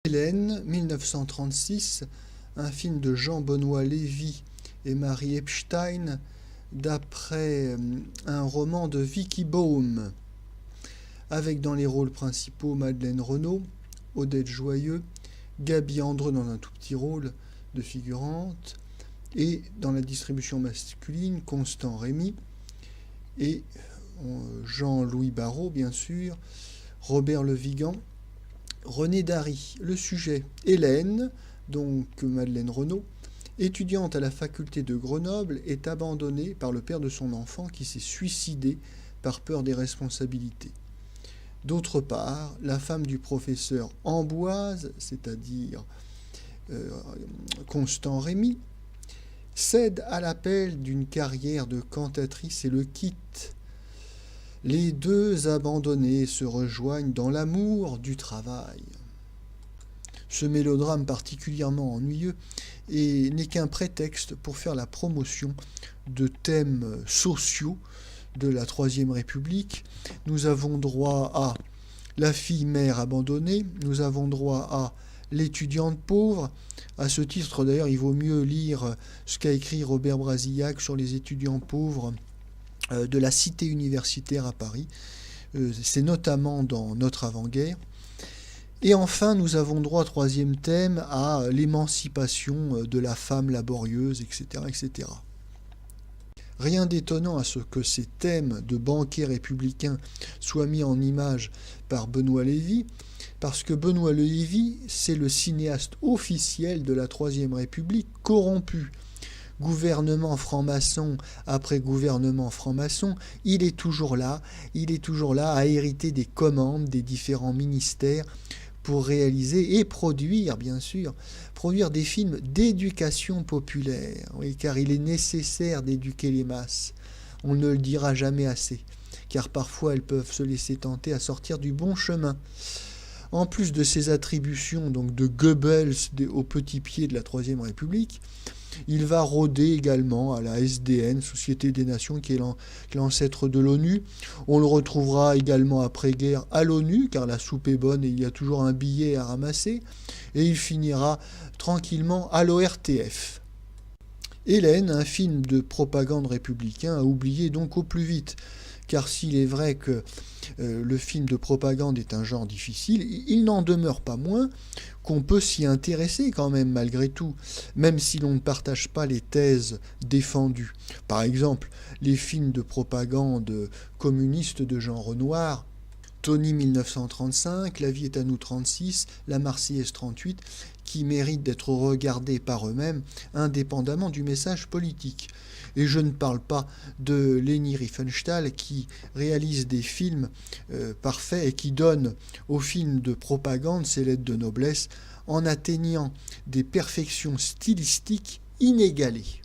Hélène, 1936, un film de Jean-Benoît Lévy et Marie Epstein, d'après un roman de Vicki Baum, avec dans les rôles principaux Madeleine Renaud, Odette Joyeux, Gaby Andreu dans un tout petit rôle de figurante, et dans la distribution masculine, Constant Rémy, et Jean-Louis Barrault, bien sûr, Robert Le Vigan, René Dary. Le sujet: Hélène, donc Madeleine Renaud, étudiante à la faculté de Grenoble, est abandonnée par le père de son enfant qui s'est suicidé par peur des responsabilités. D'autre part, la femme du professeur Amboise, c'est-à-dire Constant Rémy, cède à l'appel d'une carrière de cantatrice et le quitte. Les deux abandonnés se rejoignent dans l'amour du travail. Ce mélodrame particulièrement ennuyeux n'est qu'un prétexte pour faire la promotion de thèmes sociaux de la Troisième République. Nous avons droit à la fille mère abandonnée, nous avons droit à l'étudiante pauvre. À ce titre, d'ailleurs, il vaut mieux lire ce qu'a écrit Robert Brasillac sur les étudiants pauvres de la cité universitaire à Paris. C'est notamment dans Notre avant-guerre. Et enfin, nous avons droit, troisième thème, à l'émancipation de la femme laborieuse, etc., etc. Rien d'étonnant à ce que ces thèmes de banquiers républicains soient mis en image par Benoît Lévy, parce que Benoît Lévy, c'est le cinéaste officiel de la Troisième République corrompue. Gouvernement franc-maçon après gouvernement franc-maçon, il est toujours là à hériter des commandes des différents ministères pour réaliser et produire, bien sûr, produire des films d'éducation populaire, oui, car il est nécessaire d'éduquer les masses. On ne le dira jamais assez, car parfois elles peuvent se laisser tenter à sortir du bon chemin. En plus de ses attributions donc de Goebbels au petit pied de la Troisième République, il va rôder également à la SDN, Société des Nations, qui est l'ancêtre de l'ONU. On le retrouvera également après-guerre à l'ONU, car la soupe est bonne et il y a toujours un billet à ramasser. Et il finira tranquillement à l'ORTF. Hélène, un film de propagande républicain, à oublier donc au plus vite. Car s'il est vrai que le film de propagande est un genre difficile, il n'en demeure pas moins qu'on peut s'y intéresser quand même malgré tout, même si l'on ne partage pas les thèses défendues. Par exemple, les films de propagande communistes de Jean Renoir, Tony 1935, La vie est à nous 36, La Marseillaise 38, qui méritent d'être regardés par eux-mêmes indépendamment du message politique. Et je ne parle pas de Leni Riefenstahl qui réalise des films parfaits et qui donne aux films de propagande ses lettres de noblesse en atteignant des perfections stylistiques inégalées.